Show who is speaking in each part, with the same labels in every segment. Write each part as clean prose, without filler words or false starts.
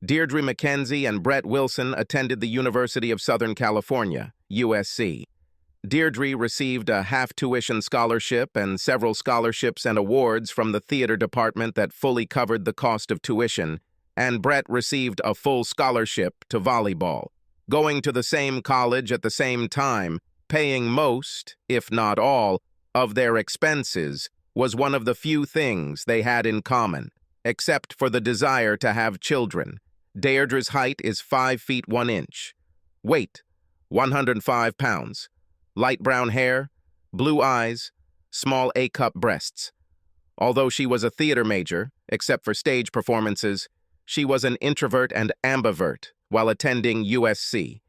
Speaker 1: Deirdre Mackenzie and Brett Wilson attended the University of Southern California, USC. Deirdre received a half-tuition scholarship and several scholarships and awards from the theater department that fully covered the cost of tuition, and Brett received a full scholarship to volleyball. Going to the same college at the same time, paying most, if not all, of their expenses was one of the few things they had in common, except for the desire to have children. Deirdre's height is 5 feet 1 inch. Weight, 105 pounds. Light brown hair, blue eyes, small A-cup breasts. Although she was a theater major, except for stage performances, she was an introvert and ambivert while attending USC.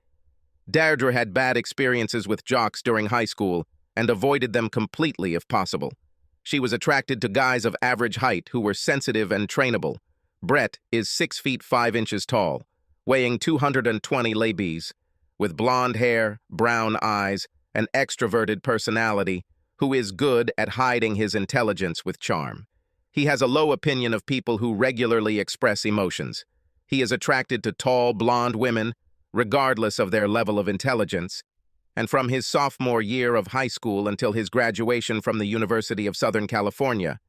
Speaker 1: Deirdre had bad experiences with jocks during high school and avoided them completely if possible. She was attracted to guys of average height who were sensitive and trainable. Brett is 6 feet 5 inches tall, weighing 220 lbs, with blonde hair, brown eyes, an extroverted personality, who is good at hiding his intelligence with charm. He has a low opinion of people who regularly express emotions. He is attracted to tall, blonde women, regardless of their level of intelligence, and from his sophomore year of high school until his graduation from the University of Southern California,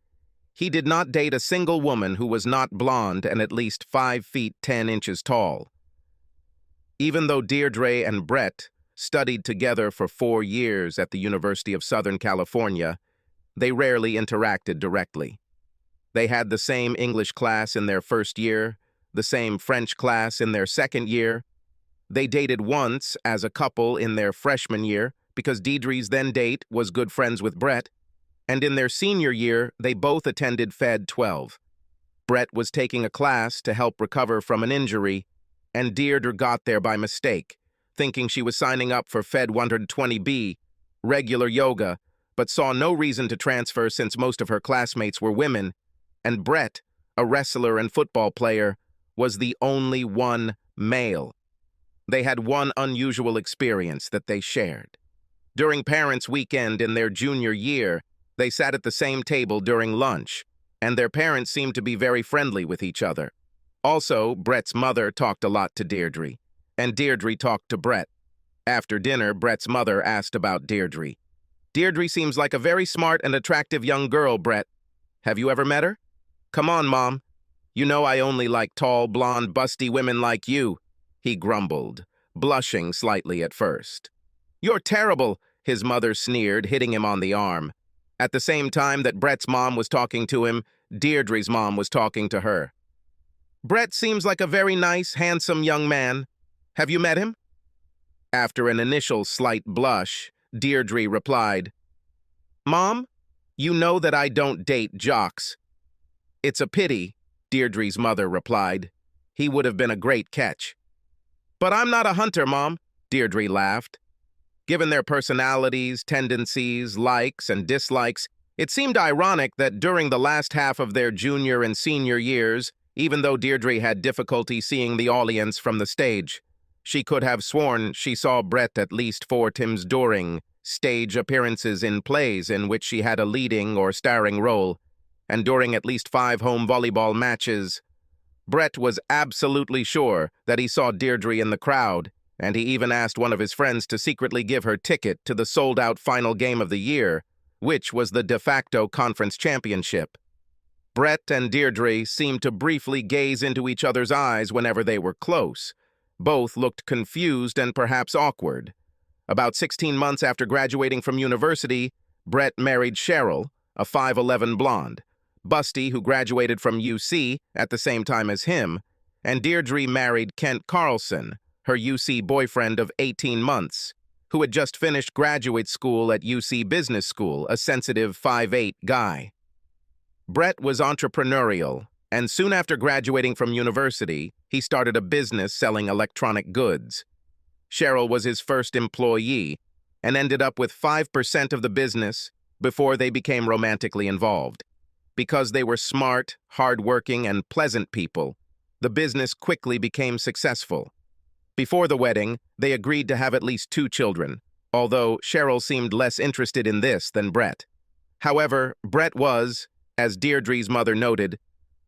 Speaker 1: he did not date a single woman who was not blonde and at least 5 feet 10 inches tall. Even though Deirdre and Brett studied together for 4 years at the University of Southern California, they rarely interacted directly. They had the same English class in their first year, the same French class in their second year. They dated once as a couple in their freshman year because Deirdre's then date was good friends with Brett, and in their senior year, they both attended Fed 12. Brett was taking a class to help recover from an injury, and Deirdre got there by mistake, thinking she was signing up for Fed 120B, regular yoga, but saw no reason to transfer since most of her classmates were women, and Brett, a wrestler and football player, was the only one male. They had one unusual experience that they shared. During Parents' Weekend in their junior year, they sat at the same table during lunch, and their parents seemed to be very friendly with each other. Also, Brett's mother talked a lot to Deirdre, and Deirdre talked to Brett. After dinner, Brett's mother asked about Deirdre. "Deirdre seems like a very smart and attractive young girl, Brett. Have you ever met her?" "Come on, Mom. You know I only like tall, blonde, busty women like you," he grumbled, blushing slightly at first. "You're terrible," his mother sneered, hitting him on the arm. At the same time that Brett's mom was talking to him, Deirdre's mom was talking to her. "Brett seems like a very nice, handsome young man. Have you met him?" After an initial slight blush, Deirdre replied, "Mom, you know that I don't date jocks." "It's a pity," Deirdre's mother replied. "He would have been a great catch." "But I'm not a hunter, Mom," Deirdre laughed. Given their personalities, tendencies, likes, and dislikes, it seemed ironic that during the last half of their junior and senior years, even though Deirdre had difficulty seeing the audience from the stage, she could have sworn she saw Brett at least 4 times during stage appearances in plays in which she had a leading or starring role, and during at least 5 home volleyball matches. Brett was absolutely sure that he saw Deirdre in the crowd, and he even asked one of his friends to secretly give her ticket to the sold-out final game of the year, which was the de facto conference championship. Brett and Deirdre seemed to briefly gaze into each other's eyes whenever they were close. Both looked confused and perhaps awkward. About 16 months after graduating from university, Brett married Cheryl, a 5'11" blonde, busty who graduated from UC at the same time as him, and Deirdre married Kent Carlson, her UC boyfriend of 18 months, who had just finished graduate school at UC Business School, a sensitive 5'8" guy. Brett was entrepreneurial, and soon after graduating from university, he started a business selling electronic goods. Cheryl was his first employee and ended up with 5% of the business before they became romantically involved. Because they were smart, hardworking, and pleasant people, the business quickly became successful. Before the wedding, they agreed to have at least 2 children, although Cheryl seemed less interested in this than Brett. However, Brett was, as Deirdre's mother noted,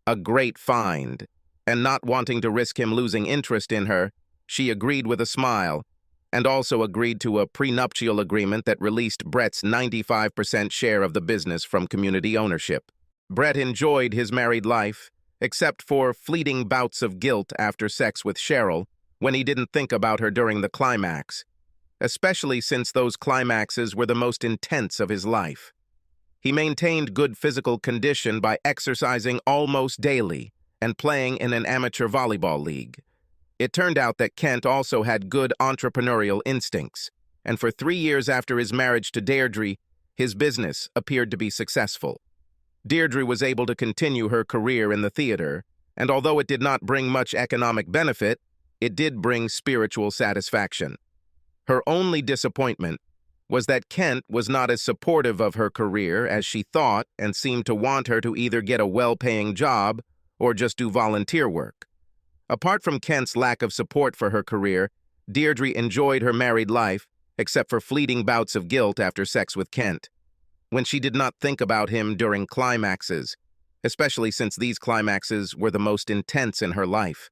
Speaker 1: a great find, and not wanting to risk him losing interest in her, she agreed with a smile, and also agreed to a prenuptial agreement that released Brett's 95% share of the business from community ownership. Brett enjoyed his married life, except for fleeting bouts of guilt after sex with Cheryl when he didn't think about her during the climax, especially since those climaxes were the most intense of his life. He maintained good physical condition by exercising almost daily and playing in an amateur volleyball league. It turned out that Kent also had good entrepreneurial instincts, and for 3 years after his marriage to Deirdre, his business appeared to be successful. Deirdre was able to continue her career in the theater, and although it did not bring much economic benefit, it did bring spiritual satisfaction. Her only disappointment was that Kent was not as supportive of her career as she thought and seemed to want her to either get a well-paying job or just do volunteer work. Apart from Kent's lack of support for her career, Deirdre enjoyed her married life, except for fleeting bouts of guilt after sex with Kent, when she did not think about him during climaxes, especially since these climaxes were the most intense in her life.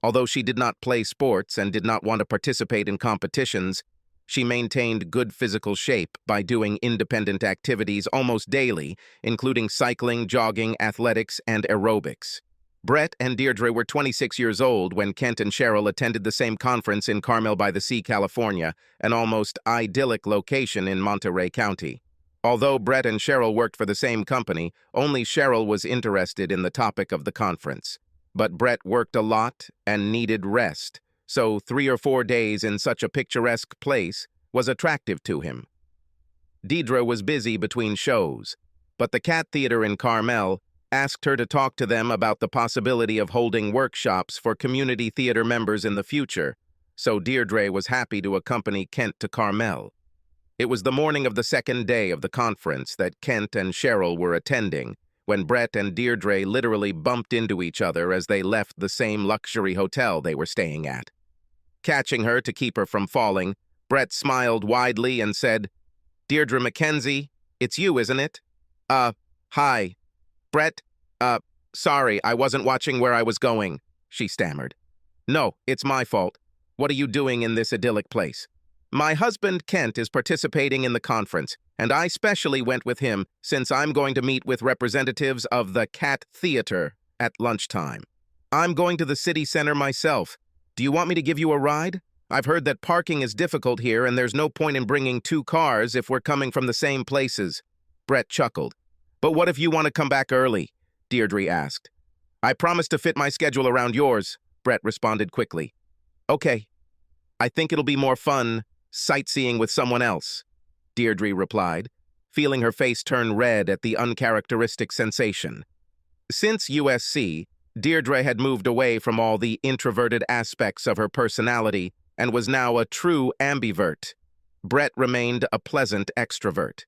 Speaker 1: Although she did not play sports and did not want to participate in competitions, she maintained good physical shape by doing independent activities almost daily, including cycling, jogging, athletics, and aerobics. Brett and Deirdre were 26 years old when Kent and Cheryl attended the same conference in Carmel-by-the-Sea, California, an almost idyllic location in Monterey County. Although Brett and Cheryl worked for the same company, only Cheryl was interested in the topic of the conference. But Brett worked a lot and needed rest, so 3 or 4 days in such a picturesque place was attractive to him. Deirdre was busy between shows, but the Cat Theater in Carmel asked her to talk to them about the possibility of holding workshops for community theater members in the future, so Deirdre was happy to accompany Kent to Carmel. It was the morning of the second day of the conference that Kent and Cheryl were attending, when Brett and Deirdre literally bumped into each other as they left the same luxury hotel they were staying at. Catching her to keep her from falling, Brett smiled widely and said, "Deirdre Mackenzie, it's you, isn't it?" Hi. Brett, sorry, I wasn't watching where I was going," she stammered. "No, it's my fault. What are you doing in this idyllic place?" "My husband, Kent, is participating in the conference, and I specially went with him since I'm going to meet with representatives of the Cat Theater at lunchtime. I'm going to the city center myself. Do you want me to give you a ride? I've heard that parking is difficult here and there's no point in bringing 2 cars if we're coming from the same places." Brett chuckled. "But what if you want to come back early?" Deirdre asked. "I promise to fit my schedule around yours," Brett responded quickly. "Okay. I think it'll be more fun sightseeing with someone else," Deirdre replied, feeling her face turn red at the uncharacteristic sensation. Since USC, Deirdre had moved away from all the introverted aspects of her personality and was now a true ambivert. Brett remained a pleasant extrovert.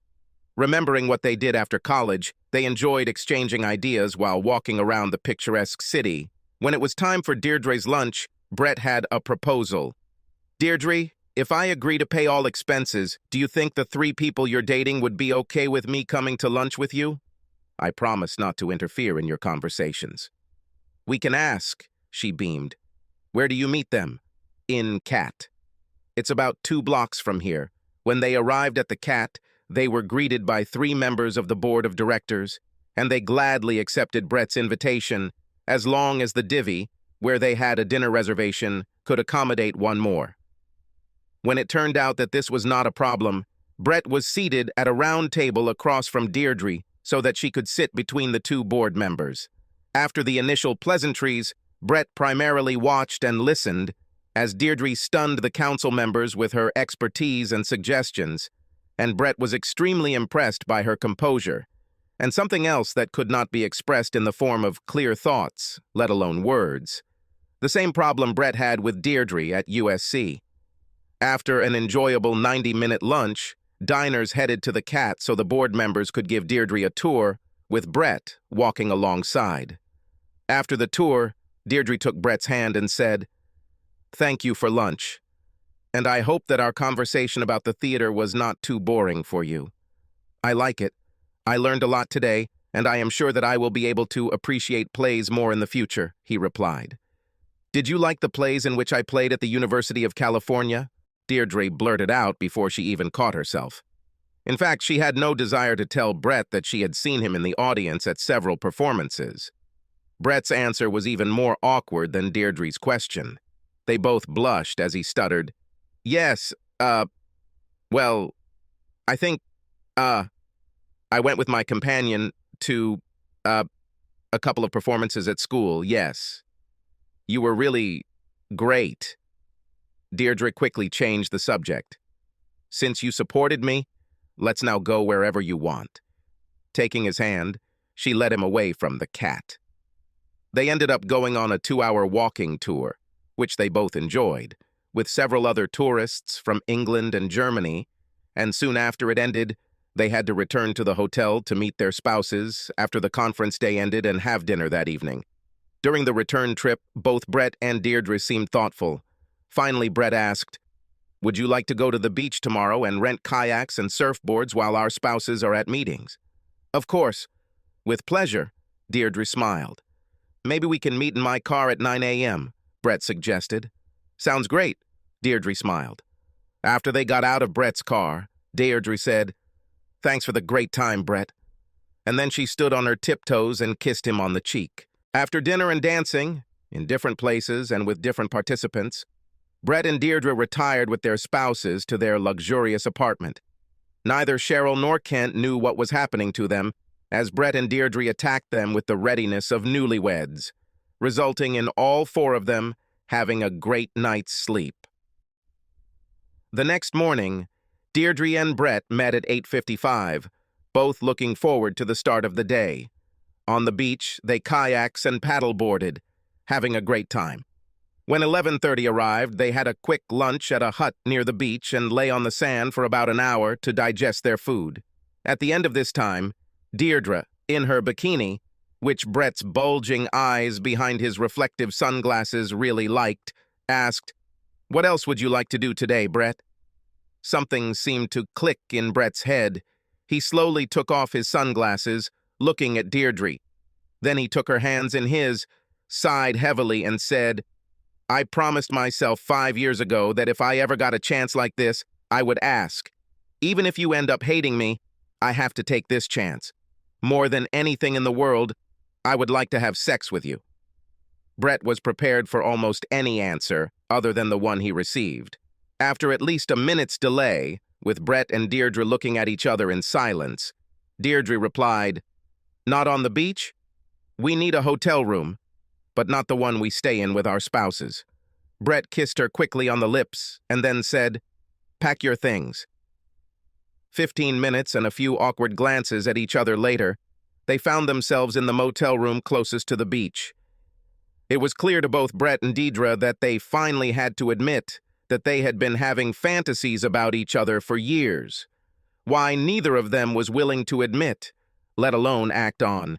Speaker 1: Remembering what they did after college, they enjoyed exchanging ideas while walking around the picturesque city. When it was time for Deirdre's lunch, Brett had a proposal. "Deirdre, if I agree to pay all expenses, do you think the 3 people you're dating would be okay with me coming to lunch with you?" "I promise not to interfere in your conversations." "We can ask," she beamed. "Where do you meet them?" "In Cat. It's about 2 blocks from here." When they arrived at the Cat, they were greeted by 3 members of the board of directors, and they gladly accepted Brett's invitation, as long as the divvy, where they had a dinner reservation, could accommodate 1 more. When it turned out that this was not a problem, Brett was seated at a round table across from Deirdre so that she could sit between the 2 board members. After the initial pleasantries, Brett primarily watched and listened as Deirdre stunned the council members with her expertise and suggestions, and Brett was extremely impressed by her composure, and something else that could not be expressed in the form of clear thoughts, let alone words. The same problem Brett had with Deirdre at USC. After an enjoyable 90-minute lunch, diners headed to the Cat so the board members could give Deirdre a tour, with Brett walking alongside. After the tour, Deirdre took Brett's hand and said, "Thank you for lunch. And I hope that our conversation about the theater was not too boring for you. I like it. I learned a lot today, and I am sure that I will be able to appreciate plays more in the future," he replied. "Did you like the plays in which I played at the University of California?" Deirdre blurted out before she even caught herself. In fact, she had no desire to tell Brett that she had seen him in the audience at several performances. Brett's answer was even more awkward than Deirdre's question. They both blushed as he stuttered, "Yes, well, I think, I went with my companion to, a couple of performances at school, yes. You were really great." Deirdre quickly changed the subject. "Since you supported me, let's now go wherever you want." Taking his hand, she led him away from the cat. They ended up going on a 2-hour walking tour, which they both enjoyed, with several other tourists from England and Germany, and soon after it ended, they had to return to the hotel to meet their spouses after the conference day ended and have dinner that evening. During the return trip, both Brett and Deirdre seemed thoughtful. Finally, Brett asked, "Would you like to go to the beach tomorrow and rent kayaks and surfboards while our spouses are at meetings?" "Of course. With pleasure," Deirdre smiled. "Maybe we can meet in my car at 9 a.m., Brett suggested. "Sounds great," Deirdre smiled. After they got out of Brett's car, Deirdre said, "Thanks for the great time, Brett." And then she stood on her tiptoes and kissed him on the cheek. After dinner and dancing, in different places and with different participants, Brett and Deirdre retired with their spouses to their luxurious apartment. Neither Cheryl nor Kent knew what was happening to them, as Brett and Deirdre attacked them with the readiness of newlyweds, resulting in all four of them having a great night's sleep. The next morning, Deirdre and Brett met at 8:55, both looking forward to the start of the day. On the beach, they kayaks and paddleboarded, having a great time. When 11:30 arrived, they had a quick lunch at a hut near the beach and lay on the sand for about an hour to digest their food. At the end of this time, Deirdre, in her bikini, which Brett's bulging eyes behind his reflective sunglasses really liked, asked, "What else would you like to do today, Brett?" Something seemed to click in Brett's head. He slowly took off his sunglasses, looking at Deirdre. Then he took her hands in his, sighed heavily, and said, "I promised myself 5 years ago that if I ever got a chance like this, I would ask. Even if you end up hating me, I have to take this chance. More than anything in the world, I would like to have sex with you." Brett was prepared for almost any answer other than the one he received. After at least a minute's delay, with Brett and Deirdre looking at each other in silence, Deirdre replied, "Not on the beach? We need a hotel room, but not the one we stay in with our spouses." Brett kissed her quickly on the lips and then said, "Pack your things." 15 minutes and a few awkward glances at each other later, they found themselves in the motel room closest to the beach. It was clear to both Brett and Deirdre that they finally had to admit that they had been having fantasies about each other for years. Why neither of them was willing to admit, let alone act on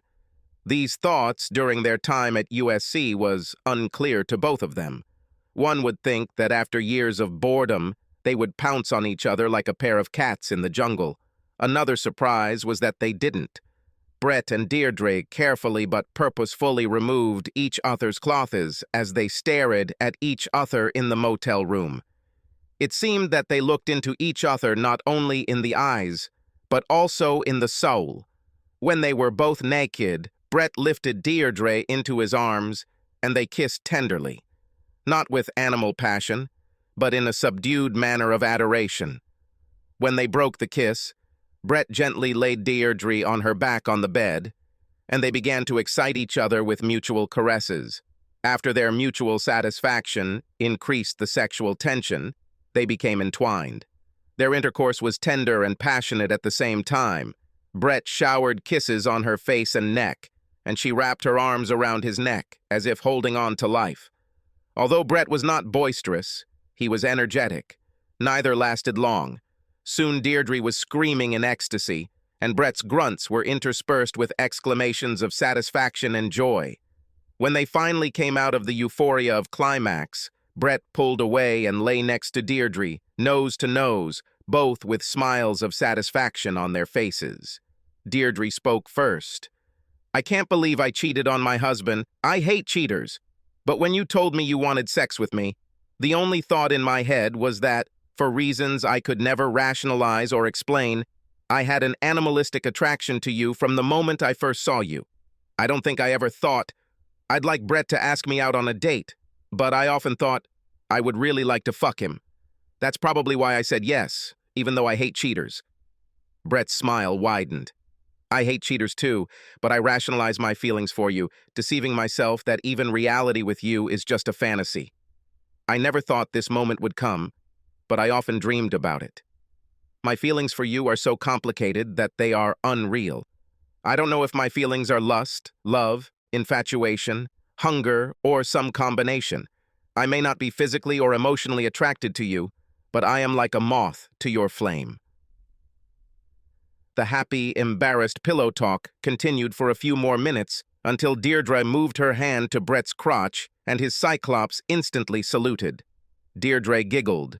Speaker 1: these thoughts during their time at USC was unclear to both of them. One would think that after years of boredom, they would pounce on each other like a pair of cats in the jungle. Another surprise was that they didn't. Brett and Deirdre carefully but purposefully removed each other's clothes as they stared at each other in the motel room. It seemed that they looked into each other not only in the eyes, but also in the soul. When they were both naked, Brett lifted Deirdre into his arms, and they kissed tenderly. Not with animal passion, but in a subdued manner of adoration. When they broke the kiss, Brett gently laid Deirdre on her back on the bed, and they began to excite each other with mutual caresses. After their mutual satisfaction increased the sexual tension, they became entwined. Their intercourse was tender and passionate at the same time. Brett showered kisses on her face and neck, and she wrapped her arms around his neck, as if holding on to life. Although Brett was not boisterous, he was energetic. Neither lasted long. Soon Deirdre was screaming in ecstasy, and Brett's grunts were interspersed with exclamations of satisfaction and joy. When they finally came out of the euphoria of climax, Brett pulled away and lay next to Deirdre, nose to nose, both with smiles of satisfaction on their faces. Deirdre spoke first. I can't believe I cheated on my husband. I hate cheaters. But when you told me you wanted sex with me, the only thought in my head was that, for reasons I could never rationalize or explain, I had an animalistic attraction to you from the moment I first saw you. I don't think I ever thought I'd like Brett to ask me out on a date, but I often thought I would really like to fuck him. That's probably why I said yes, even though I hate cheaters. Brett's smile widened. I hate cheaters too, but I rationalize my feelings for you, deceiving myself that even reality with you is just a fantasy. I never thought this moment would come, but I often dreamed about it. My feelings for you are so complicated that they are unreal. I don't know if my feelings are lust, love, infatuation, hunger, or some combination. I may not be physically or emotionally attracted to you, but I am like a moth to your flame. The happy, embarrassed pillow talk continued for a few more minutes until Deirdre moved her hand to Brett's crotch and his cyclops instantly saluted. Deirdre giggled.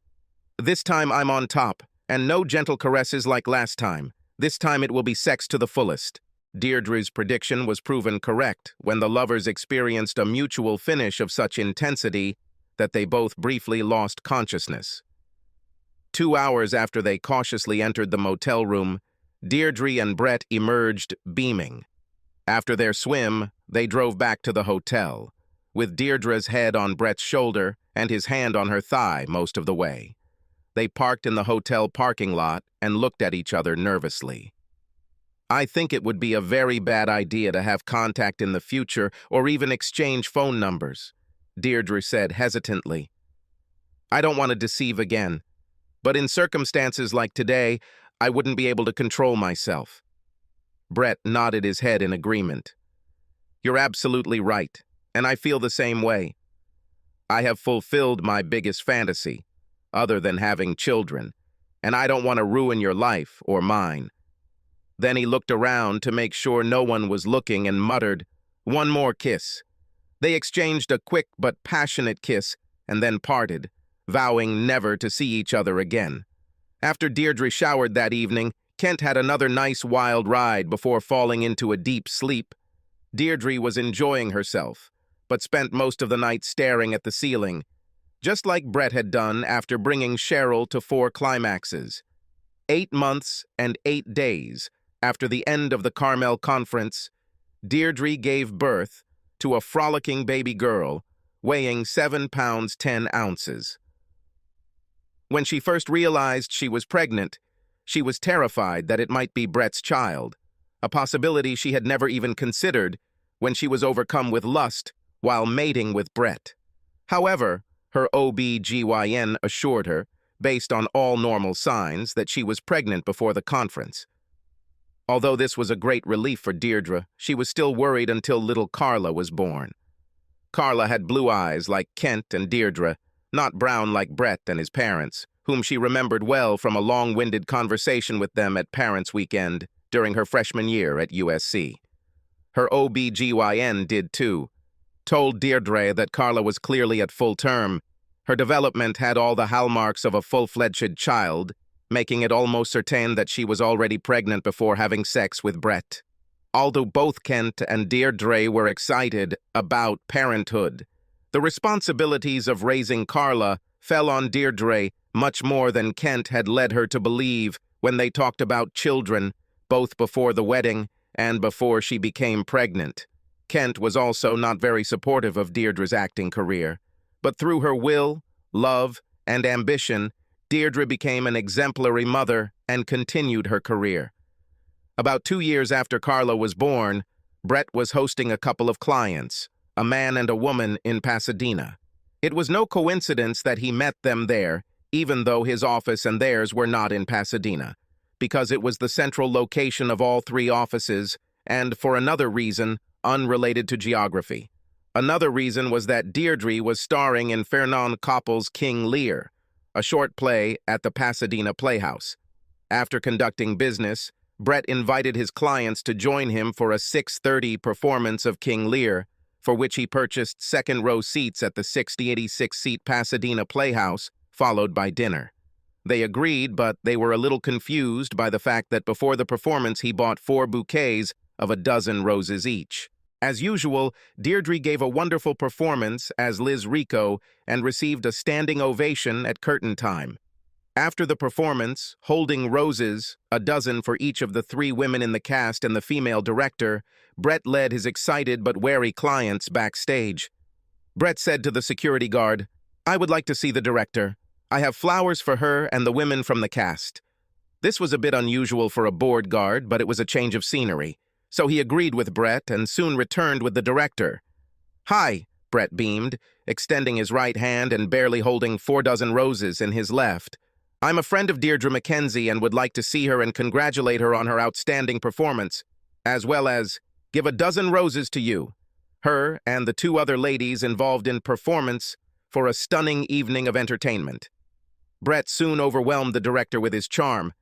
Speaker 1: This time I'm on top, and no gentle caresses like last time. This time it will be sex to the fullest. Deirdre's prediction was proven correct when the lovers experienced a mutual finish of such intensity that they both briefly lost consciousness. 2 hours after they cautiously entered the motel room, Deirdre and Brett emerged beaming. After their swim, they drove back to the hotel, with Deirdre's head on Brett's shoulder and his hand on her thigh most of the way. They parked in the hotel parking lot and looked at each other nervously. I think it would be a very bad idea to have contact in the future or even exchange phone numbers, Deirdre said hesitantly. I don't want to deceive again, but in circumstances like today, I wouldn't be able to control myself. Brett nodded his head in agreement. You're absolutely right, and I feel the same way. I have fulfilled my biggest fantasy, other than having children, and I don't want to ruin your life or mine. Then he looked around to make sure no one was looking and muttered, "One more kiss." They exchanged a quick but passionate kiss and then parted, vowing never to see each other again. After Deirdre showered that evening, Kent had another nice wild ride before falling into a deep sleep. Deirdre was enjoying herself, but spent most of the night staring at the ceiling, just like Brett had done after bringing Cheryl to 4 climaxes. 8 months and 8 days after the end of the Carmel Conference, Deirdre gave birth to a frolicking baby girl weighing 7 pounds 10 ounces. When she first realized she was pregnant, she was terrified that it might be Brett's child, a possibility she had never even considered when she was overcome with lust while mating with Brett. However, her OB/GYN assured her, based on all normal signs, that she was pregnant before the conference. Although this was a great relief for Deirdre, she was still worried until little Carla was born. Carla had blue eyes like Kent and Deirdre, not brown like Brett and his parents, whom she remembered well from a long-winded conversation with them at Parents' Weekend during her freshman year at USC. Her OB/GYN did too, told Deirdre that Carla was clearly at full term. Her development had all the hallmarks of a full-fledged child, making it almost certain that she was already pregnant before having sex with Brett. Although both Kent and Deirdre were excited about parenthood, the responsibilities of raising Carla fell on Deirdre much more than Kent had led her to believe when they talked about children, both before the wedding and before she became pregnant. Kent was also not very supportive of Deirdre's acting career, but through her will, love, and ambition, Deirdre became an exemplary mother and continued her career. About 2 years after Carla was born, Brett was hosting a couple of clients, a man and a woman, in Pasadena. It was no coincidence that he met them there, even though his office and theirs were not in Pasadena, because it was the central location of all 3 offices, and for another reason, unrelated to geography. Another reason was that Deirdre was starring in Fernand Koppel's King Lear, a short play at the Pasadena Playhouse. After conducting business, Brett invited his clients to join him for a 6:30 performance of King Lear, for which he purchased second-row seats at the 86-seat Pasadena Playhouse, followed by dinner. They agreed, but they were a little confused by the fact that before the performance he bought 4 bouquets of a dozen roses each. As usual, Deirdre gave a wonderful performance as Liz Rico and received a standing ovation at curtain time. After the performance, holding roses, a dozen for each of the 3 women in the cast and the female director, Brett led his excited but wary clients backstage. Brett said to the security guard, "I would like to see the director. I have flowers for her and the women from the cast." This was a bit unusual for a board guard, but it was a change of scenery. So he agreed with Brett and soon returned with the director. "Hi," Brett beamed, extending his right hand and barely holding 4 dozen roses in his left. "I'm a friend of Deirdre Mackenzie and would like to see her and congratulate her on her outstanding performance, as well as give a dozen roses to you, her and the 2 other ladies involved in performance for a stunning evening of entertainment." Brett soon overwhelmed the director with his charm,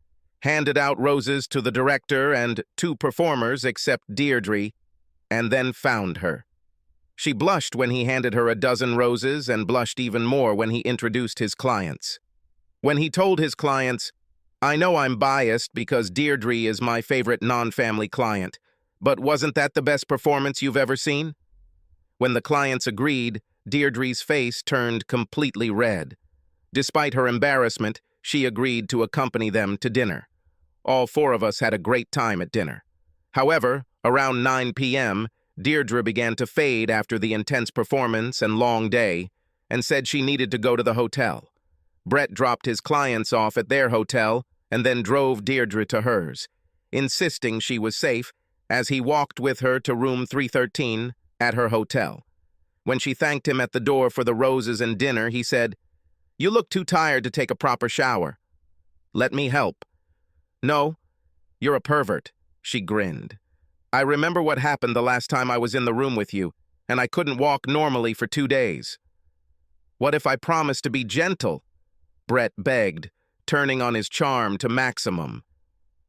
Speaker 1: handed out roses to the director and 2 performers except Deirdre, and then found her. She blushed when he handed her a dozen roses and blushed even more when he introduced his clients. When he told his clients, "I know I'm biased because Deirdre is my favorite non-family client, but wasn't that the best performance you've ever seen?" When the clients agreed, Deirdre's face turned completely red. Despite her embarrassment, she agreed to accompany them to dinner. All 4 of us had a great time at dinner. However, around 9 p.m., Deirdre began to fade after the intense performance and long day, and said she needed to go to the hotel. Brett dropped his clients off at their hotel and then drove Deirdre to hers, insisting she was safe as he walked with her to room 313 at her hotel. When she thanked him at the door for the roses and dinner, he said, "You look too tired to take a proper shower. Let me help." "No, you're a pervert," she grinned. "I remember what happened the last time I was in the room with you, and I couldn't walk normally for 2 days." "What if I promise to be gentle?" Brett begged, turning on his charm to maximum.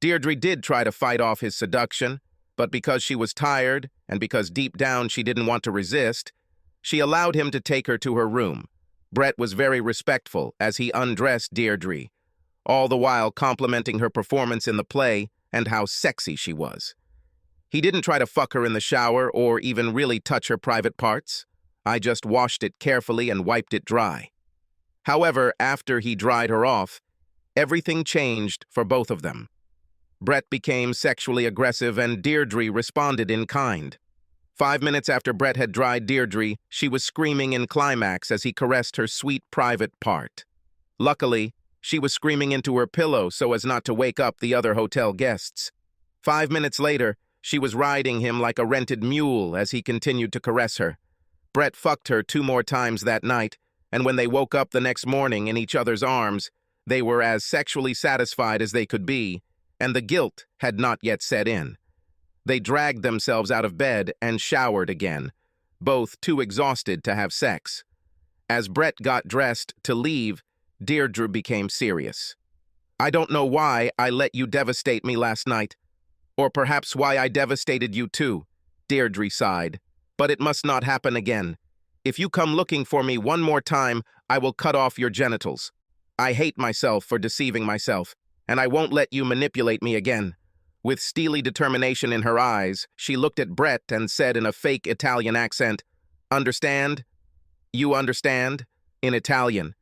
Speaker 1: Deirdre did try to fight off his seduction, but because she was tired and because deep down she didn't want to resist, she allowed him to take her to her room. Brett was very respectful as he undressed Deirdre, all the while complimenting her performance in the play and how sexy she was. He didn't try to fuck her in the shower or even really touch her private parts. I just washed it carefully and wiped it dry. However, after he dried her off, everything changed for both of them. Brett became sexually aggressive and Deirdre responded in kind. 5 minutes after Brett had dried Deirdre, she was screaming in climax as he caressed her sweet private part. Luckily, she was screaming into her pillow so as not to wake up the other hotel guests. 5 minutes later, she was riding him like a rented mule as he continued to caress her. Brett fucked her 2 more times that night, and when they woke up the next morning in each other's arms, they were as sexually satisfied as they could be, and the guilt had not yet set in. They dragged themselves out of bed and showered again, both too exhausted to have sex. As Brett got dressed to leave, Deirdre became serious. "I don't know why I let you devastate me last night, or perhaps why I devastated you too," Deirdre sighed. "But it must not happen again. If you come looking for me one more time, I will cut off your genitals. I hate myself for deceiving myself, and I won't let you manipulate me again." With steely determination in her eyes, she looked at Brett and said in a fake Italian accent, "Understand? You understand?" In Italian.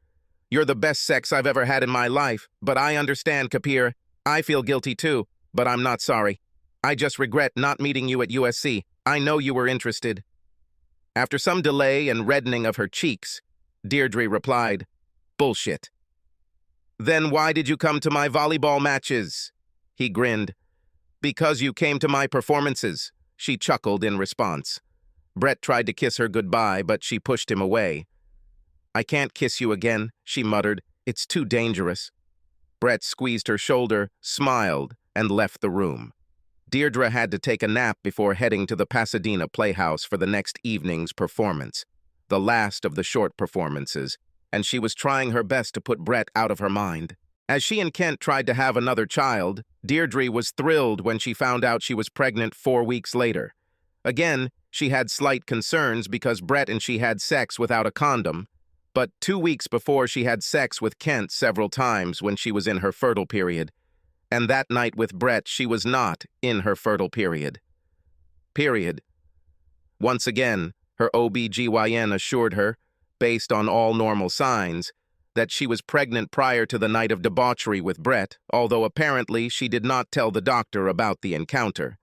Speaker 1: "You're the best sex I've ever had in my life, but I understand, Capir. I feel guilty too, but I'm not sorry. I just regret not meeting you at USC. I know you were interested." After some delay and reddening of her cheeks, Deirdre replied, "Bullshit." "Then why did you come to my volleyball matches?" He grinned. "Because you came to my performances," she chuckled in response. Brett tried to kiss her goodbye, but she pushed him away. "I can't kiss you again," she muttered. "It's too dangerous." Brett squeezed her shoulder, smiled, and left the room. Deirdre had to take a nap before heading to the Pasadena Playhouse for the next evening's performance, the last of the short performances, and she was trying her best to put Brett out of her mind. As she and Kent tried to have another child, Deirdre was thrilled when she found out she was pregnant 4 weeks later. Again, she had slight concerns because Brett and she had sex without a condom, but 2 weeks before she had sex with Kent several times when she was in her fertile period, and that night with Brett she was not in her fertile period. period. Once again, her OB/GYN assured her, based on all normal signs, that she was pregnant prior to the night of debauchery with Brett, although apparently she did not tell the doctor about the encounter.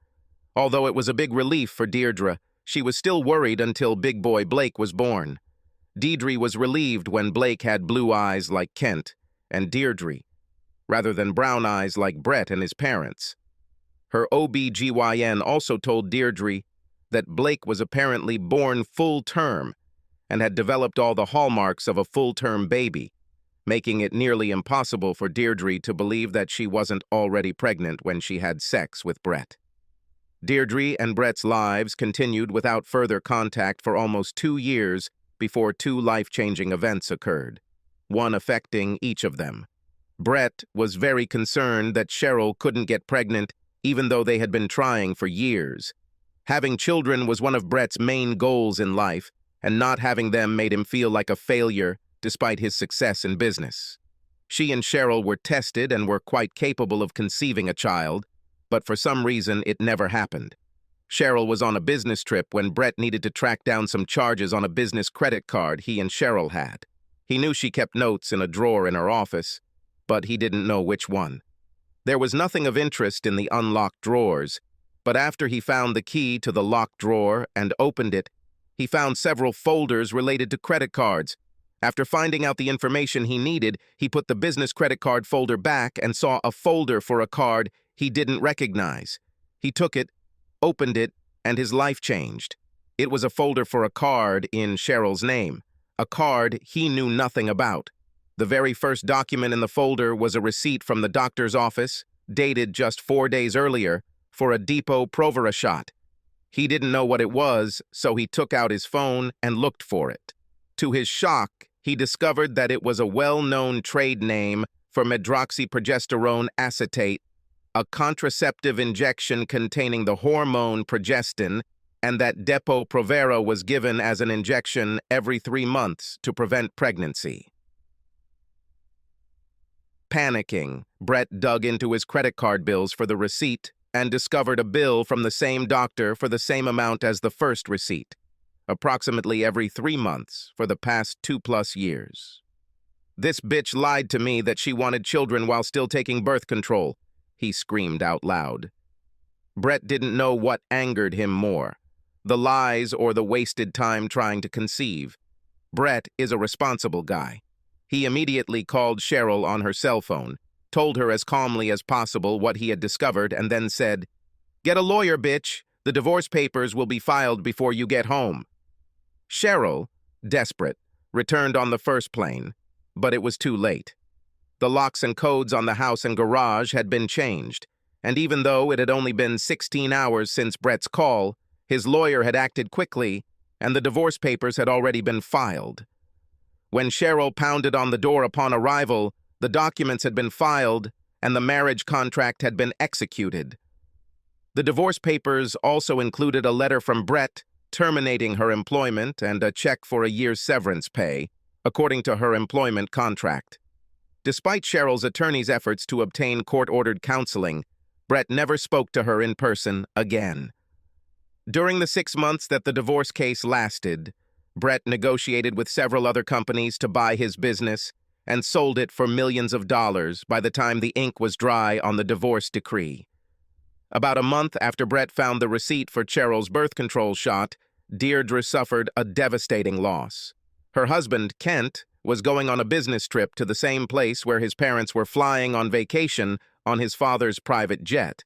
Speaker 1: Although it was a big relief for Deirdre, she was still worried until big boy Blake was born. Deirdre was relieved when Blake had blue eyes like Kent and Deirdre, rather than brown eyes like Brett and his parents. Her OB/GYN also told Deirdre that Blake was apparently born full-term and had developed all the hallmarks of a full-term baby, making it nearly impossible for Deirdre to believe that she wasn't already pregnant when she had sex with Brett. Deirdre and Brett's lives continued without further contact for almost 2 years before 2 life-changing events occurred, one affecting each of them. Brett was very concerned that Cheryl couldn't get pregnant even though they had been trying for years. Having children was one of Brett's main goals in life, and not having them made him feel like a failure despite his success in business. She and Cheryl were tested and were quite capable of conceiving a child, but for some reason it never happened. Cheryl was on a business trip when Brett needed to track down some charges on a business credit card he and Cheryl had. He knew she kept notes in a drawer in her office, but he didn't know which one. There was nothing of interest in the unlocked drawers, but after he found the key to the locked drawer and opened it, he found several folders related to credit cards. After finding out the information he needed, he put the business credit card folder back and saw a folder for a card he didn't recognize. He took it, opened it, and his life changed. It was a folder for a card in Cheryl's name, a card he knew nothing about. The very first document in the folder was a receipt from the doctor's office, dated just 4 days earlier, for a Depo-Provera shot. He didn't know what it was, so he took out his phone and looked for it. To his shock, he discovered that it was a well-known trade name for medroxyprogesterone acetate, a contraceptive injection containing the hormone progestin, and that Depo-Provera was given as an injection every 3 months to prevent pregnancy. Panicking, Brett dug into his credit card bills for the receipt and discovered a bill from the same doctor for the same amount as the first receipt, approximately every 3 months for the past 2+ years. "This bitch lied to me that she wanted children while still taking birth control," he screamed out loud. Brett didn't know what angered him more, the lies or the wasted time trying to conceive. Brett is a responsible guy. He immediately called Cheryl on her cell phone, told her as calmly as possible what he had discovered, and then said, "Get a lawyer, bitch. The divorce papers will be filed before you get home." Cheryl, desperate, returned on the first plane, but it was too late. The locks and codes on the house and garage had been changed, and even though it had only been 16 hours since Brett's call, his lawyer had acted quickly, and the divorce papers had already been filed. When Cheryl pounded on the door upon arrival, the documents had been filed, and the marriage contract had been executed. The divorce papers also included a letter from Brett terminating her employment and a check for a year's severance pay, according to her employment contract. Despite Cheryl's attorney's efforts to obtain court-ordered counseling, Brett never spoke to her in person again. During the 6 months that the divorce case lasted, Brett negotiated with several other companies to buy his business and sold it for millions of dollars by the time the ink was dry on the divorce decree. About a month after Brett found the receipt for Cheryl's birth control shot, Deirdre suffered a devastating loss. Her husband, Kent, was going on a business trip to the same place where his parents were flying on vacation on his father's private jet.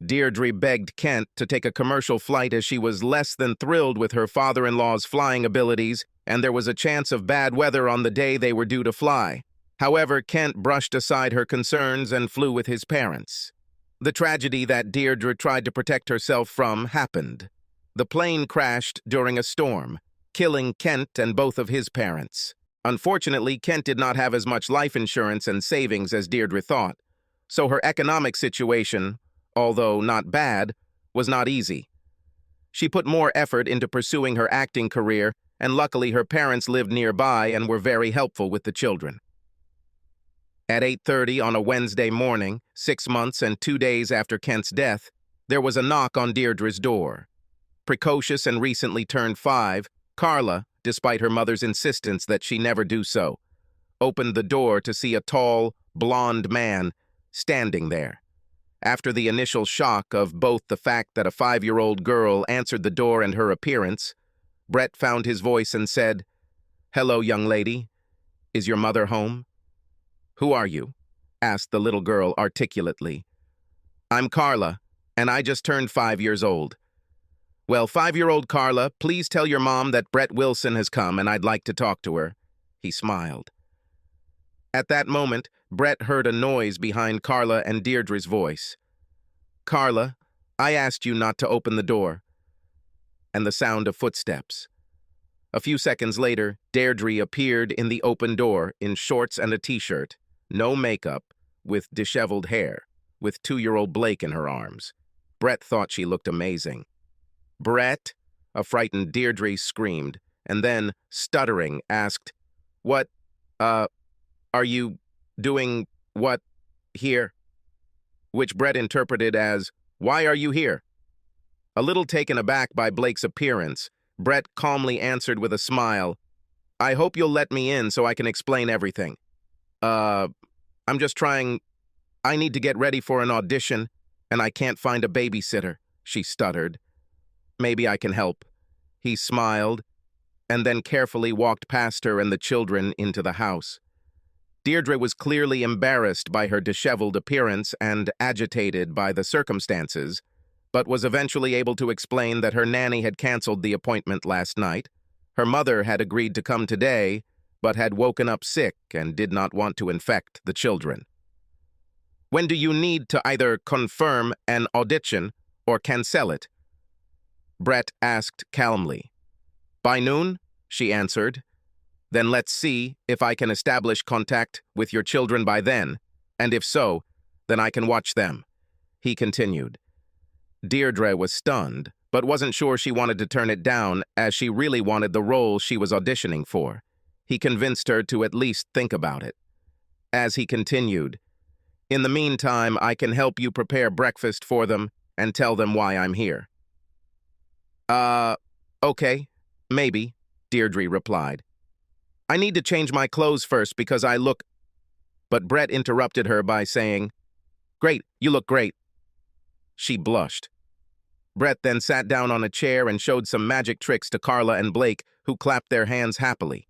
Speaker 1: Deirdre begged Kent to take a commercial flight as she was less than thrilled with her father-in-law's flying abilities, and there was a chance of bad weather on the day they were due to fly. However, Kent brushed aside her concerns and flew with his parents. The tragedy that Deirdre tried to protect herself from happened. The plane crashed during a storm, killing Kent and both of his parents. Unfortunately, Kent did not have as much life insurance and savings as Deirdre thought, so her economic situation, although not bad, was not easy. She put more effort into pursuing her acting career, and luckily her parents lived nearby and were very helpful with the children. At 8:30 on a Wednesday morning, 6 months and 2 days after Kent's death, there was a knock on Deirdre's door. Precocious and recently turned 5, Carla, despite her mother's insistence that she never do so, opened the door to see a tall, blond man standing there. After the initial shock of both the fact that a 5-year-old girl answered the door and her appearance, Brett found his voice and said, "Hello, young lady. Is your mother home?" "Who are you?" asked the little girl articulately. "I'm Carla, and I just turned 5 years old." "Well, 5-year-old Carla, please tell your mom that Brett Wilson has come and I'd like to talk to her." He smiled. At that moment, Brett heard a noise behind Carla and Deirdre's voice. "Carla, I asked you not to open the door." And the sound of footsteps. A few seconds later, Deirdre appeared in the open door in shorts and a t-shirt, no makeup, with disheveled hair, with 2-year-old Blake in her arms. Brett thought she looked amazing. "Brett?" a frightened Deirdre screamed, and then, stuttering, asked, "What, are you doing, what, here?" Which Brett interpreted as, "Why are you here?" A little taken aback by Blake's appearance, Brett calmly answered with a smile, "I hope you'll let me in so I can explain everything. I'm just trying, I need to get ready for an audition, and I can't find a babysitter," she stuttered. "Maybe I can help." He smiled, and then carefully walked past her and the children into the house. Deirdre was clearly embarrassed by her disheveled appearance and agitated by the circumstances, but was eventually able to explain that her nanny had canceled the appointment last night. Her mother had agreed to come today, but had woken up sick and did not want to infect the children. "When do you need to either confirm an audition or cancel it?" Brett asked calmly. "By noon," she answered. "Then let's see if I can establish contact with your children by then, and if so, then I can watch them," he continued. Deirdre was stunned, but wasn't sure she wanted to turn it down, as she really wanted the role she was auditioning for. He convinced her to at least think about it. As he continued, "In the meantime, I can help you prepare breakfast for them and tell them why I'm here." Okay, maybe," Deirdre replied. "I need to change my clothes first because I look—" But Brett interrupted her by saying, "Great, you look great." She blushed. Brett then sat down on a chair and showed some magic tricks to Carla and Blake, who clapped their hands happily.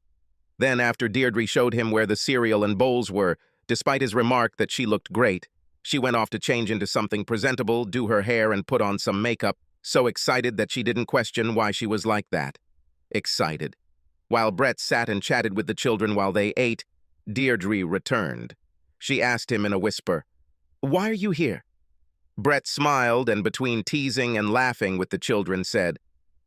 Speaker 1: Then, after Deirdre showed him where the cereal and bowls were, despite his remark that she looked great, she went off to change into something presentable, do her hair, and put on some makeup, so excited that she didn't question why she was like that. Excited. While Brett sat and chatted with the children while they ate, Deirdre returned. She asked him in a whisper, "Why are you here?" Brett smiled and, between teasing and laughing with the children, said,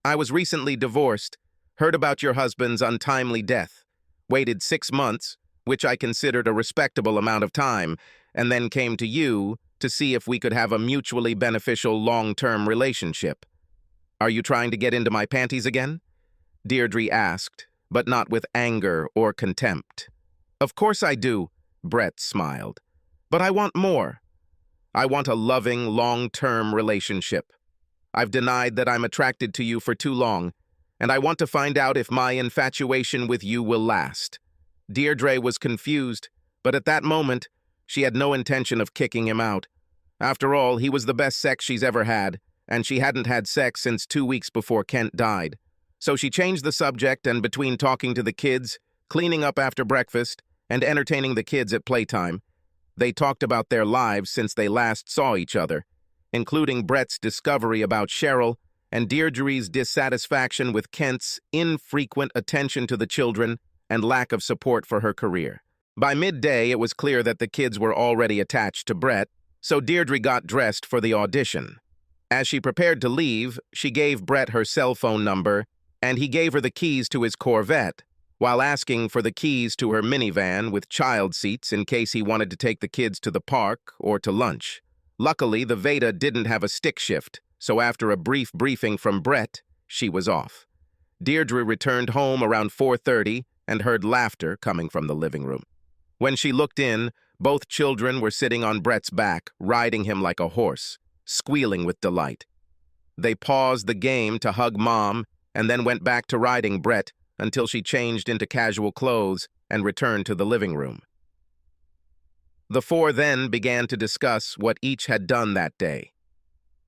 Speaker 1: "I was recently divorced, heard about your husband's untimely death, waited 6 months, which I considered a respectable amount of time, and then came to you to see if we could have a mutually beneficial long-term relationship. Are you trying to get into my panties again?" Deirdre asked, but not with anger or contempt. "Of course I do," Brett smiled. "But I want more. I want a loving, long-term relationship. I've denied that I'm attracted to you for too long, and I want to find out if my infatuation with you will last." Deirdre was confused, but at that moment, she had no intention of kicking him out. After all, he was the best sex she's ever had, and she hadn't had sex since 2 weeks before Kent died. So she changed the subject, and between talking to the kids, cleaning up after breakfast, and entertaining the kids at playtime, they talked about their lives since they last saw each other, including Brett's discovery about Cheryl and Deirdre's dissatisfaction with Kent's infrequent attention to the children and lack of support for her career. By midday, it was clear that the kids were already attached to Brett, so Deirdre got dressed for the audition. As she prepared to leave, she gave Brett her cell phone number, and he gave her the keys to his Corvette, while asking for the keys to her minivan with child seats in case he wanted to take the kids to the park or to lunch. Luckily, the Veda didn't have a stick shift, so after a brief briefing from Brett, she was off. Deirdre returned home around 4:30 and heard laughter coming from the living room. When she looked in, both children were sitting on Brett's back, riding him like a horse, squealing with delight. They paused the game to hug Mom and then went back to riding Brett until she changed into casual clothes and returned to the living room. The four then began to discuss what each had done that day.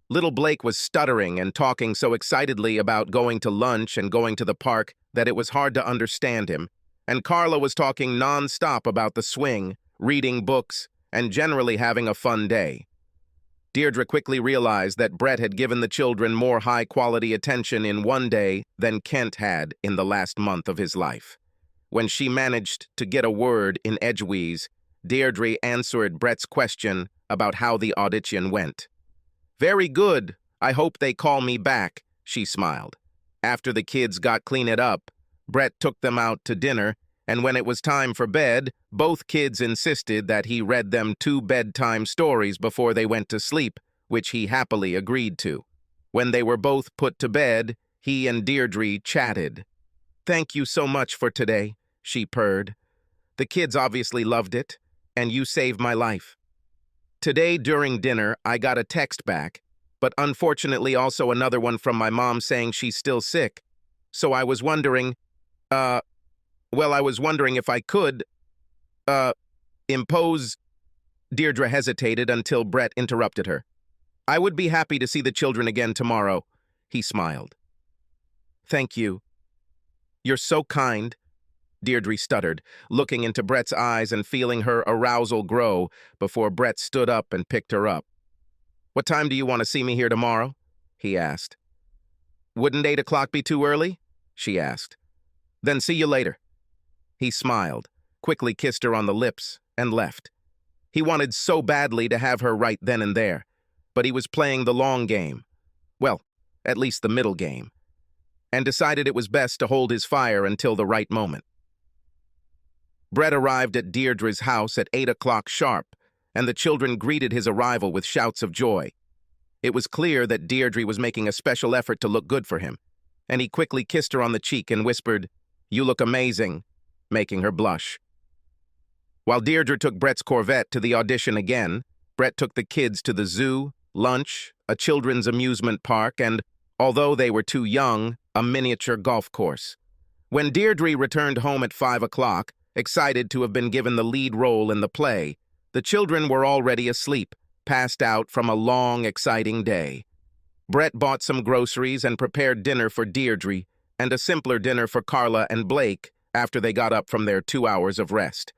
Speaker 1: Little Blake was stuttering and talking so excitedly about going to lunch and going to the park that it was hard to understand him, and Carla was talking non-stop about the swing, reading books, and generally having a fun day. Deirdre quickly realized that Brett had given the children more high-quality attention in one day than Kent had in the last month of his life. When she managed to get a word in edgeways, Deirdre answered Brett's question about how the audition went. "Very good. I hope they call me back," she smiled. After the kids got cleaned up, Brett took them out to dinner, and when it was time for bed, both kids insisted that he read them 2 bedtime stories before they went to sleep, which he happily agreed to. When they were both put to bed, he and Deirdre chatted. "Thank you so much for today," she purred. "The kids obviously loved it, and you saved my life. Today during dinner, I got a text back, but unfortunately also another one from my mom saying she's still sick. So I was wondering, I was wondering if I could, impose..." Deirdre hesitated until Brett interrupted her. "I would be happy to see the children again tomorrow," he smiled. "Thank you. You're so kind," Deirdre stuttered, looking into Brett's eyes and feeling her arousal grow before Brett stood up and picked her up. "What time do you want to see me here tomorrow?" he asked. "Wouldn't 8 o'clock be too early?" she asked. "Then see you later." He smiled, quickly kissed her on the lips, and left. He wanted so badly to have her right then and there, but he was playing the long game. Well, at least the middle game, and decided it was best to hold his fire until the right moment. Brett arrived at Deirdre's house at 8 o'clock sharp, and the children greeted his arrival with shouts of joy. It was clear that Deirdre was making a special effort to look good for him, and he quickly kissed her on the cheek and whispered, "You look amazing," making her blush. While Deirdre took Brett's Corvette to the audition again, Brett took the kids to the zoo, lunch, a children's amusement park, and, although they were too young, a miniature golf course. When Deirdre returned home at 5 o'clock, excited to have been given the lead role in the play, the children were already asleep, passed out from a long, exciting day. Brett bought some groceries and prepared dinner for Deirdre, and a simpler dinner for Carla and Blake after they got up from their 2 hours of rest.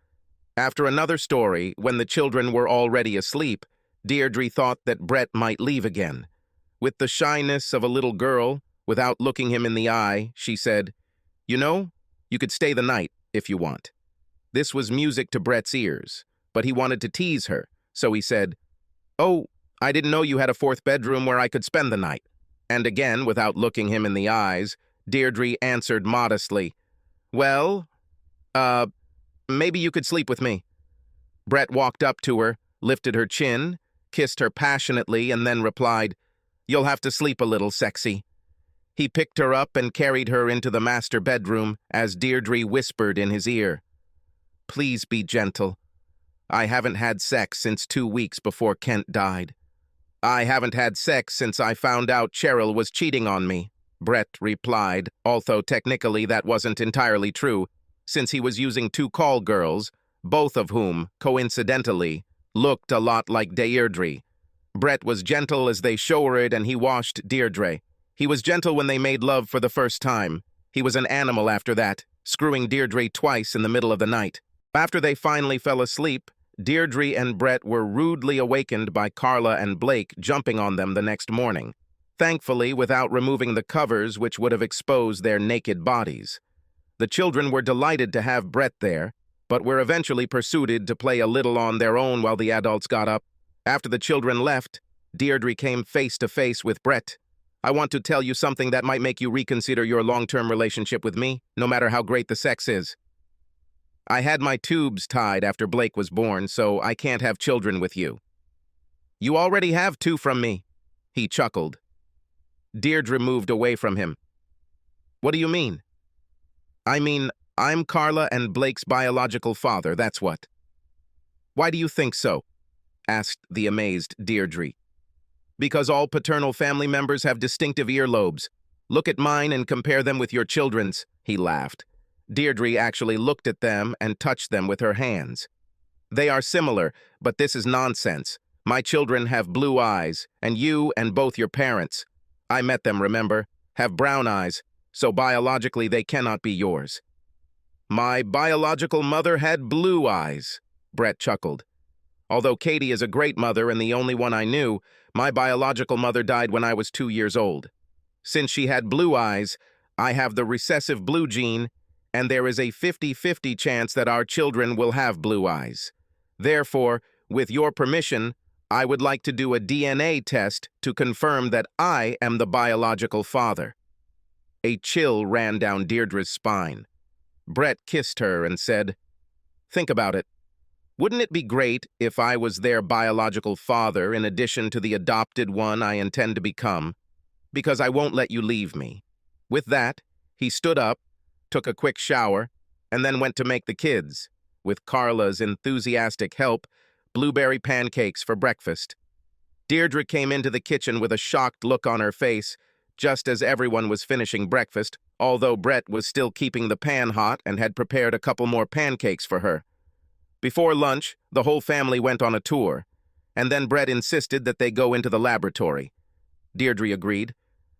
Speaker 1: After another story, when the children were already asleep, Deirdre thought that Brett might leave again. With the shyness of a little girl, without looking him in the eye, she said, "You know, you could stay the night if you want." This was music to Brett's ears, but he wanted to tease her, so he said, "Oh, I didn't know you had a 4th bedroom where I could spend the night." And again, without looking him in the eyes, Deirdre answered modestly, "Well, maybe you could sleep with me." Brett walked up to her, lifted her chin, kissed her passionately, and then replied, "You'll have to sleep a little, sexy." He picked her up and carried her into the master bedroom as Deirdre whispered in his ear, "Please be gentle. I haven't had sex since 2 weeks before Kent died." "I haven't had sex since I found out Cheryl was cheating on me," Brett replied, although technically that wasn't entirely true, since he was using 2 call girls, both of whom, coincidentally, looked a lot like Deirdre. Brett was gentle as they showered and he washed Deirdre. He was gentle when they made love for the first time. He was an animal after that, screwing Deirdre twice in the middle of the night. After they finally fell asleep, Deirdre and Brett were rudely awakened by Carla and Blake jumping on them the next morning, thankfully without removing the covers which would have exposed their naked bodies. The children were delighted to have Brett there, but were eventually persuaded to play a little on their own while the adults got up. After the children left, Deirdre came face to face with Brett. "I want to tell you something that might make you reconsider your long-term relationship with me, no matter how great the sex is. I had my tubes tied after Blake was born, so I can't have children with you." "You already have 2 from me," he chuckled. Deirdre moved away from him. "What do you mean?" "I mean, I'm Carla and Blake's biological father, that's what." "Why do you think so?" asked the amazed Deirdre. Because all paternal family members have distinctive earlobes. Look at mine and compare them with your children's, he laughed. Deirdre actually looked at them and touched them with her hands. They are similar, but this is nonsense. My children have blue eyes, and you and both your parents, I met them, remember, have brown eyes, so biologically they cannot be yours. My biological mother had blue eyes, Brett chuckled. Although Katie is a great mother and the only one I knew, my biological mother died when I was 2 years old. Since she had blue eyes, I have the recessive blue gene, and there is a 50-50 chance that our children will have blue eyes. Therefore, with your permission, I would like to do a DNA test to confirm that I am the biological father. A chill ran down Deirdre's spine. Brett kissed her and said, "Think about it. Wouldn't it be great if I was their biological father in addition to the adopted one I intend to become? Because I won't let you leave me." With that, he stood up, took a quick shower, and then went to make the kids, with Carla's enthusiastic help, blueberry pancakes for breakfast. Deirdre came into the kitchen with a shocked look on her face, just as everyone was finishing breakfast, although Brett was still keeping the pan hot and had prepared a couple more pancakes for her. Before lunch, the whole family went on a tour, and then Brett insisted that they go into the laboratory. Deirdre agreed.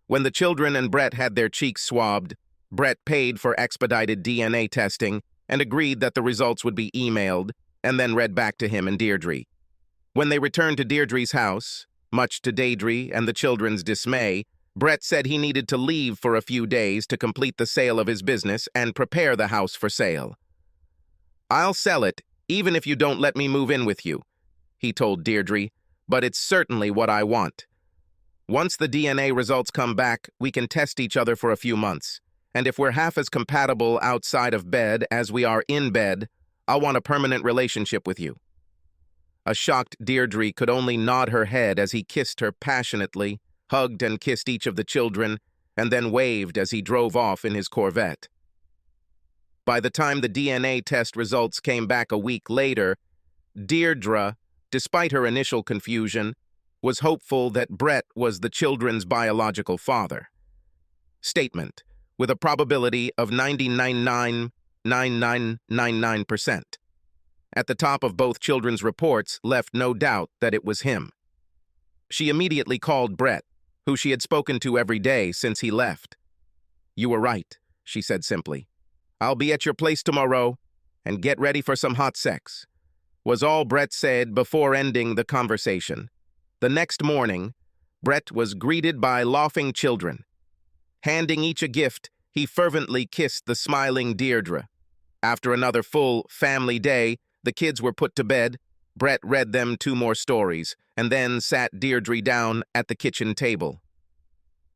Speaker 1: When the children and Brett had their cheeks swabbed, Brett paid for expedited DNA testing and agreed that the results would be emailed, and then read back to him and Deirdre. When they returned to Deirdre's house, much to Deirdre and the children's dismay, Brett said he needed to leave for a few days to complete the sale of his business and prepare the house for sale. "I'll sell it, even if you don't let me move in with you," he told Deirdre, "but it's certainly what I want. Once the DNA results come back, we can test each other for a few months, and if we're half as compatible outside of bed as we are in bed, I'll want a permanent relationship with you." A shocked Deirdre could only nod her head as he kissed her passionately, hugged and kissed each of the children, and then waved as he drove off in his Corvette. By the time the DNA test results came back a week later, Deirdre, despite her initial confusion, was hopeful that Brett was the children's biological father. Statement, with a probability of 99.9999%. At the top of both children's reports left no doubt that it was him. She immediately called Brett, who she had spoken to every day since he left. "You were right," she said simply. "I'll be at your place tomorrow, and get ready for some hot sex," was all Brett said before ending the conversation. The next morning, Brett was greeted by laughing children. Handing each a gift, he fervently kissed the smiling Deirdre. After another full family day, the kids were put to bed. Brett read them 2 more stories, and then sat Deirdre down at the kitchen table.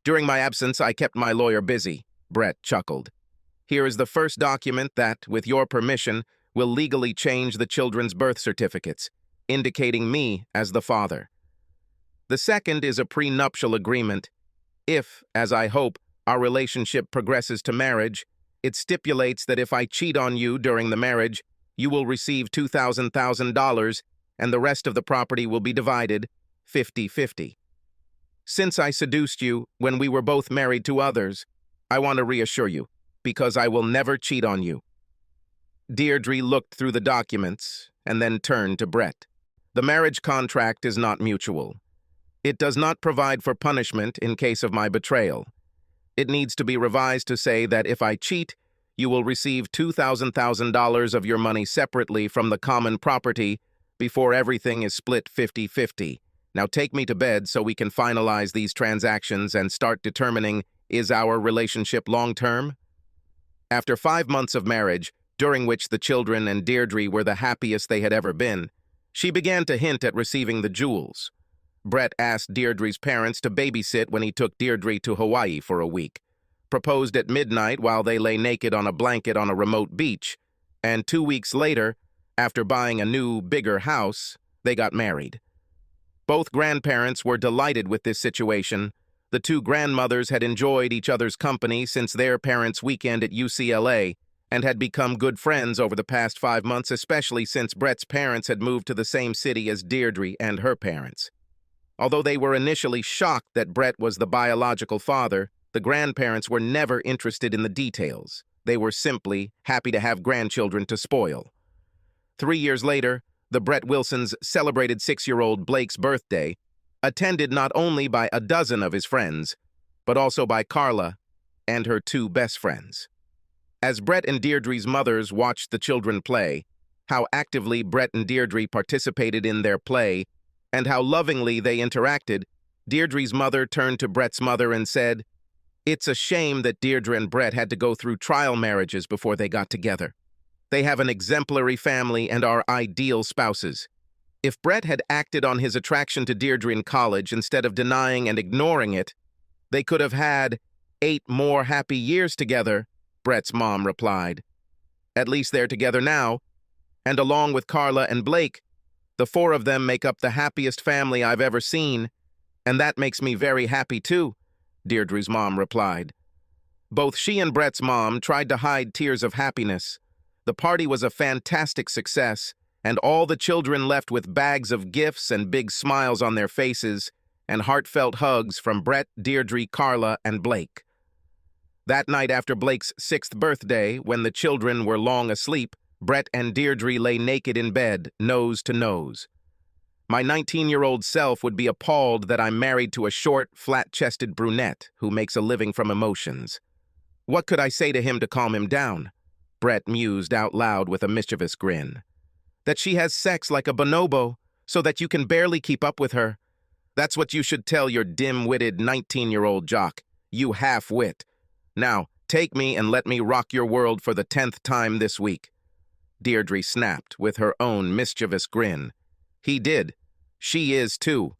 Speaker 1: "During my absence, I kept my lawyer busy," Brett chuckled. "Here is the first document that, with your permission, will legally change the children's birth certificates, indicating me as the father. The second is a prenuptial agreement. If, as I hope, our relationship progresses to marriage, it stipulates that if I cheat on you during the marriage, you will receive $2,000, and the rest of the property will be divided 50-50. Since I seduced you when we were both married to others, I want to reassure you, because I will never cheat on you." Deirdre looked through the documents and then turned to Brett. "The marriage contract is not mutual. It does not provide for punishment in case of my betrayal. It needs to be revised to say that if I cheat, you will receive $2,000 of your money separately from the common property before everything is split 50-50. Now take me to bed so we can finalize these transactions and start determining, is our relationship long-term?" After 5 months of marriage, during which the children and Deirdre were the happiest they had ever been, she began to hint at receiving the jewels. Brett asked Deirdre's parents to babysit when he took Deirdre to Hawaii for a week, proposed at midnight while they lay naked on a blanket on a remote beach, and 2 weeks later, after buying a new, bigger house, they got married. Both grandparents were delighted with this situation. The 2 grandmothers had enjoyed each other's company since their parents' weekend at UCLA and had become good friends over the past 5 months, especially since Brett's parents had moved to the same city as Deirdre and her parents. Although they were initially shocked that Brett was the biological father, the grandparents were never interested in the details. They were simply happy to have grandchildren to spoil. 3 years later, the Brett Wilsons celebrated 6-year-old Blake's birthday, attended not only by a dozen of his friends, but also by Carla and her 2 best friends. As Brett and Deirdre's mothers watched the children play, how actively Brett and Deirdre participated in their play, and how lovingly they interacted, Deirdre's mother turned to Brett's mother and said, "It's a shame that Deirdre and Brett had to go through trial marriages before they got together. They have an exemplary family and are ideal spouses. If Brett had acted on his attraction to Deirdre in college instead of denying and ignoring it, they could have had 8 more happy years together," Brett's mom replied. "At least they're together now, and along with Carla and Blake, the 4 of them make up the happiest family I've ever seen, and that makes me very happy too," Deirdre's mom replied. Both she and Brett's mom tried to hide tears of happiness. The party was a fantastic success, and all the children left with bags of gifts and big smiles on their faces, and heartfelt hugs from Brett, Deirdre, Carla, and Blake. That night after Blake's 6th birthday, when the children were long asleep, Brett and Deirdre lay naked in bed, nose to nose. My 19-year-old self would be appalled that I'm married to a short, flat-chested brunette who makes a living from emotions. What could I say to him to calm him down? Brett mused out loud with a mischievous grin. That she has sex like a bonobo, so that you can barely keep up with her. That's what you should tell your dim-witted 19-year-old jock, you half-wit. Now, take me and let me rock your world for the 10th time this week. Deirdre snapped with her own mischievous grin. He did. She is too.